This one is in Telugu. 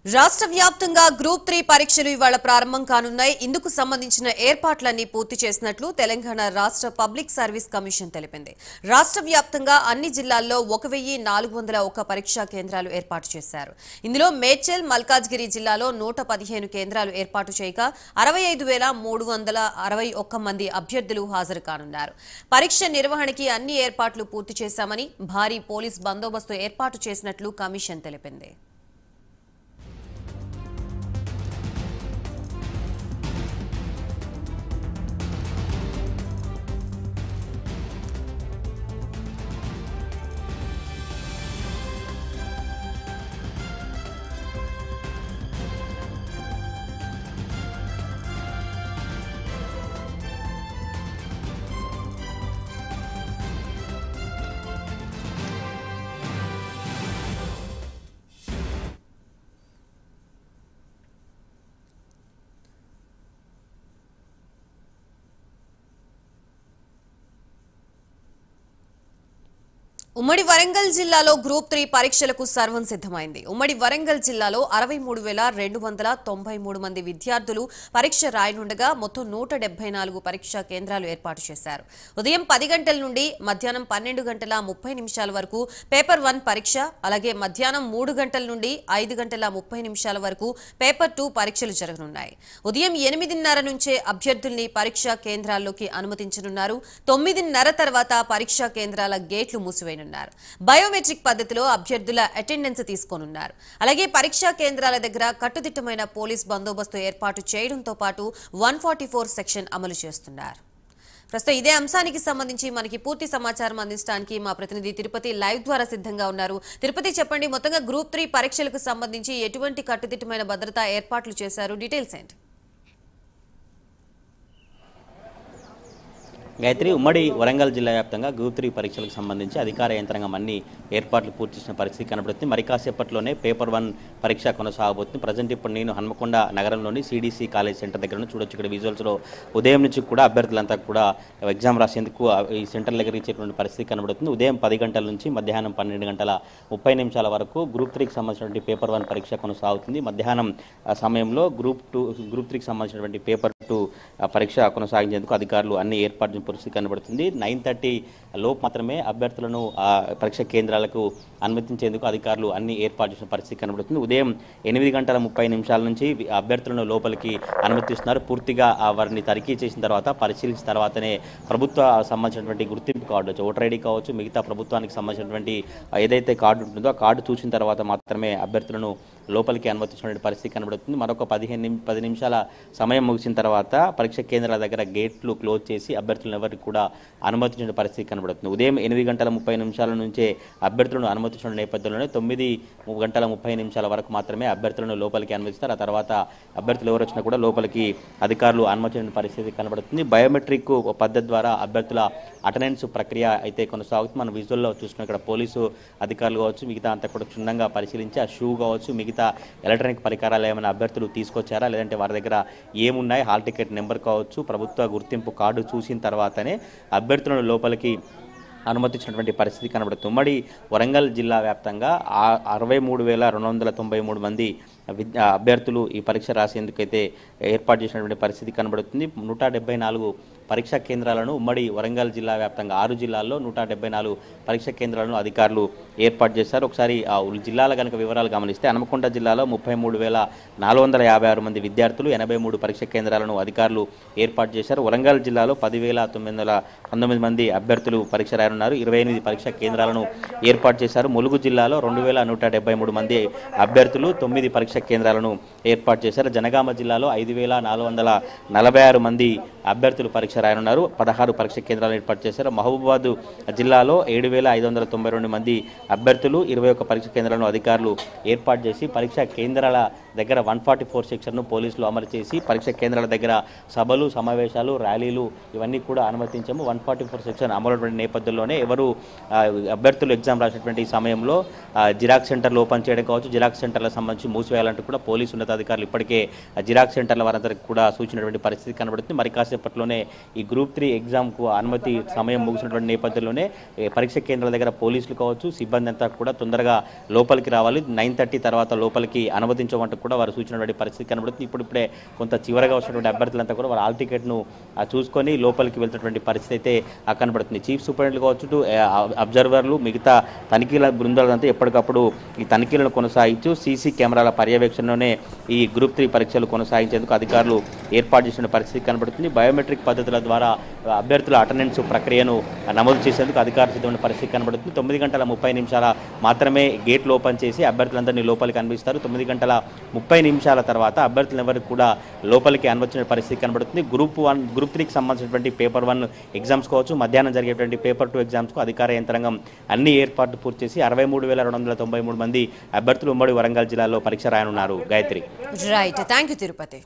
రాష్ట్ర వ్యాప్తంగా గ్రూప్ 3 పరీక్షలు ఇవాళ ప్రారంభం కానున్నాయి. ఇందుకు సంబంధించిన ఏర్పాట్లన్నీ పూర్తి చేసినట్లు తెలంగాణ రాష్ట్ర పబ్లిక్ సర్వీస్ కమిషన్ తెలిపింది. రాష్ట్ర వ్యాప్తంగా అన్ని జిల్లాల్లో 1401 పరీక్షా కేంద్రాలు ఏర్పాటు చేశారు. ఇందులో మేడ్చల్, మల్కాజ్గిరి జిల్లాలో 115 కేంద్రాలు ఏర్పాటు చేయగా 65,361 మంది అభ్యర్థులు హాజరు కానున్నారు. పరీక్ష నిర్వహణకి అన్ని ఏర్పాట్లు పూర్తి చేశామని, భారీ పోలీస్ బందోబస్తు ఏర్పాటు చేసినట్లు కమిషన్ తెలిపింది. ఉమ్మడి వరంగల్ జిల్లాలో గ్రూప్ 3 పరీక్షలకు సర్వం సిద్ధమైంది. ఉమ్మడి వరంగల్ జిల్లాలో 63,293 మంది విద్యార్థులు పరీక్ష రాయనుండగా మొత్తం 174 పరీక్షా కేంద్రాలు ఏర్పాటు చేశారు. ఉదయం 10 గంటల నుండి మధ్యాహ్నం 12:30 వరకు పేపర్ 1 పరీక్ష, అలాగే మధ్యాహ్నం 3 గంటల నుండి 5:30 వరకు పేపర్ 2 పరీక్షలు జరగనున్నాయి. ఉదయం 8:30 నుంచే అభ్యర్థుల్ని పరీక్షా కేంద్రాల్లోకి అనుమతించనున్నారు. 9:30 తర్వాత పరీక్షా కేంద్రాల గేట్లు మూసివేయనున్నారు. బయోమెట్రిక్ పద్ధతిలో అభ్యర్థుల అటెండెన్స్ తీసుకోనున్నారు. అలాగే పరీక్షా కేంద్రాల దగ్గర కట్టుదిట్టమైన పోలీస్ బందోబస్తు ఏర్పాటు చేయడంతో పాటు 144 సెక్షన్ అమలు చేస్తున్నారు. ప్రస్తుతం ఇదే అంశానికి సంబంధించి మనకి పూర్తి సమాచారం అందించడానికి మా ప్రతినిధి తిరుపతి లైవ్ ద్వారా సిద్ధంగా ఉన్నారు. తిరుపతి, చెప్పండి, మొత్తంగా గ్రూప్ 3 పరీక్షలకు సంబంధించి ఎటువంటి కట్టుదిట్టమైన భద్రతా ఏర్పాట్లు చేశారు? డీటెయిల్స్ ఏంటి? గాయత్రి, ఉమ్మడి వరంగల్ జిల్లా వ్యాప్తంగా గ్రూప్ 3 పరీక్షలకు సంబంధించి అధికార యంత్రాంగం అన్ని ఏర్పాట్లు పూర్తి చేసిన పరిస్థితి కనబడుతుంది. మరి కాసేపట్లోనే పేపర్ 1 పరీక్ష కొనసాగబోతుంది. ప్రజెంట్ ఇప్పుడు నేను హన్మకొండ నగరంలోని సిడిసి కాలేజ్ సెంటర్ దగ్గర చూడొచ్చు. ఇక్కడ విజువల్స్లో ఉదయం నుంచి కూడా అభ్యర్థులంతా కూడా ఎగ్జామ్ రాసేందుకు ఈ సెంటర్ దగ్గర ఇచ్చేటువంటి పరిస్థితి కనబడుతుంది. ఉదయం 10 గంటల నుంచి మధ్యాహ్నం 12:30 వరకు గ్రూప్ 3కి సంబంధించినటువంటి పేపర్ 1 పరీక్ష కొనసాగుతుంది. మధ్యాహ్నం సమయంలో గ్రూప్ 3కి సంబంధించినటువంటి పేపర్ 2 పరీక్ష కొనసాగించేందుకు అధికారులు అన్ని ఏర్పాట్లు పరిస్థితి కనబడుతుంది. 9:30 లోపు మాత్రమే అభ్యర్థులను పరీక్ష కేంద్రాలకు అనుమతించేందుకు అధికారులు అన్ని ఏర్పాటు చేసిన పరిస్థితి కనబడుతుంది. ఉదయం 8:30 నుంచి అభ్యర్థులను లోపలికి అనుమతిస్తున్నారు. పూర్తిగా వారిని తనిఖీ చేసిన తర్వాత, పరిశీలించిన తర్వాతనే ప్రభుత్వ సంబంధించినటువంటి గుర్తింపు కార్డు, ఓటర్ ఐడి కావచ్చు, మిగతా ప్రభుత్వానికి సంబంధించినటువంటి ఏదైతే కార్డు ఉంటుందో ఆ కార్డు చూసిన తర్వాత మాత్రమే అభ్యర్థులను లోపలికి అనుమతించినటువంటి పరిస్థితి కనబడుతుంది. మరొక 10 నిమిషాల సమయం ముగిసిన తర్వాత పరీక్ష కేంద్రాల దగ్గర గేట్లు క్లోజ్ చేసి అభ్యర్థులను ఎవరికి కూడా అనుమతించిన పరిస్థితి కనబడుతుంది. ఉదయం 8:30 నుంచే అభ్యర్థులను అనుమతించిన నేపథ్యంలోనే 9:30 వరకు మాత్రమే అభ్యర్థులను లోపలికి అనుమతిస్తారు. ఆ తర్వాత అభ్యర్థులు ఎవరు వచ్చినా కూడా లోపలికి అధికారులు అనుమతించిన పరిస్థితి కనబడుతుంది. బయోమెట్రిక్ పద్ధతి ద్వారా అభ్యర్థుల అటెండెన్స్ ప్రక్రియ అయితే కొనసాగుతుంది. మనం విజువల్లో చూస్తున్నాం. ఇక్కడ పోలీసు అధికారులు కావచ్చు, మిగతా అంతా కూడా క్షుణ్ణంగా పరిశీలించి ఆ షూ కావచ్చు, మిగతా ఎలక్ట్రానిక్ పరికరాలు ఏమైనా అభ్యర్థులు తీసుకొచ్చారా, లేదంటే వారి దగ్గర ఏమున్నాయి, హాల్ టికెట్ నెంబర్ కావచ్చు, ప్రభుత్వ గుర్తింపు కార్డు చూసిన తర్వాతనే అభ్యర్థులను లోపలికి అనుమతించినటువంటి పరిస్థితి కనబడుతుంది. ఉమ్మడి వరంగల్ జిల్లా వ్యాప్తంగా 63,293 మంది అభ్యర్థులు ఈ పరీక్ష రాసేందుకైతే ఏర్పాటు చేసినటువంటి పరిస్థితి కనబడుతుంది. 174 పరీక్షా కేంద్రాలను ఉమ్మడి వరంగల్ జిల్లా వ్యాప్తంగా 6 జిల్లాల్లో 174 పరీక్షా కేంద్రాలను అధికారులు ఏర్పాటు చేశారు. ఒకసారి ఆ జిల్లాల కనుక వివరాలు గమనిస్తే హన్మకొండ జిల్లాలో 33,456 మంది విద్యార్థులు, 83 పరీక్షా కేంద్రాలను అధికారులు ఏర్పాటు చేశారు. వరంగల్ జిల్లాలో 10,919 మంది అభ్యర్థులు పరీక్ష రాయనున్నారు. 28 పరీక్షా కేంద్రాలను ఏర్పాటు చేశారు. ములుగు జిల్లాలో 2,173 మంది అభ్యర్థులు, 9 పరీక్షా కేంద్రాలను ఏర్పాటు చేశారు. జనగామ జిల్లాలో 5,446 మంది అభ్యర్థులు పరీక్ష రాయనున్నారు. 16 పరీక్ష కేంద్రాలను ఏర్పాటు చేశారు. మహబూబాబాద్ జిల్లాలో 7,592 మంది అభ్యర్థులు, 21 పరీక్ష కేంద్రాలను అధికారులు ఏర్పాటు చేసి పరీక్షా కేంద్రాల దగ్గర 144 సెక్షన్ను పోలీసులు అమలు చేసి పరీక్ష కేంద్రాల దగ్గర సభలు, సమావేశాలు, ర్యాలీలు ఇవన్నీ కూడా అనుమతించాము. 144 సెక్షన్ అమలు నేపథ్యంలోనే ఎవరు అభ్యర్థులు ఎగ్జామ్ రాసినటువంటి సమయంలో జిరాక్స్ సెంటర్లు ఓపెన్ చేయడం కావచ్చు, జిరాక్స్ సెంటర్లకు సంబంధించి మూసివేయాలంటూ కూడా పోలీసు ఉన్నతాధికారులు ఇప్పటికే జిరాక్స్ సెంటర్ల వారందరికీ కూడా సూచించినటువంటి పరిస్థితి కనబడుతుంది. మరి కాసేపట్లోనే ఈ గ్రూప్ 3 ఎగ్జామ్కు అనుమతి సమయం ముగిసినటువంటి నేపథ్యంలోనే పరీక్ష కేంద్రాల దగ్గర పోలీసులు కావచ్చు సిబ్బంది అంతా కూడా తొందరగా లోపలికి రావాలి, 9:30 తర్వాత లోపలికి అనుమతించమంటూ కూడా వారు సూచించినటువంటి పరిస్థితి కనబడుతుంది. ఇప్పుడిప్పుడే కొంత చివరగా వచ్చినటువంటి అభ్యర్థులంతా కూడా వారు హాల్ టికెట్ను చూసుకొని లోపలికి వెళ్తున్నటువంటి పరిస్థితి అయితే కనబడుతుంది. చీఫ్ సూపరింటెండెంట్లు కావచ్చు, అబ్జర్వర్లు, మిగతా తనిఖీల బృందాలంతా ఎప్పటికప్పుడు ఈ తనిఖీలను కొనసాగించు సీసీ కెమెరాల పర్యవేక్షణలోనే ఈ గ్రూప్ 3 పరీక్షలు కొనసాగించేందుకు అధికారులు ఏర్పాటు చేసిన పరిస్థితి కనబడుతుంది. బయోమెట్రిక్ పద్ధతుల ద్వారా అభ్యర్థుల అటెండెన్స్ ప్రక్రియను నమోదు చేసేందుకు అధికారులు సిద్ధమైన పరిస్థితి కనబడుతుంది. 9:30 మాత్రమే గేట్లు ఓపెన్ చేసి అభ్యర్థులందరినీ లోపలికి అనుమతిస్తారు. 9:30 తర్వాత అభ్యర్థులు ఎవరికి కూడా లోపలికి అనుమతించిన పరిస్థితి కనబడుతుంది. గ్రూప్ 3కి సంబంధించినటువంటి పేపర్ 1 ఎగ్జామ్స్ కావచ్చు, మధ్యాహ్నం జరిగేటువంటి పేపర్ 2 ఎగ్జామ్స్కు అధికార యంత్రాంగం అన్ని ఏర్పాట్లు పూర్తి చేసి 63,293 మంది అభ్యర్థులు ఉమ్మడి వరంగల్ జిల్లాలో పరీక్ష రాయనున్నారు. Gayatri. Right, thank you Tirupati.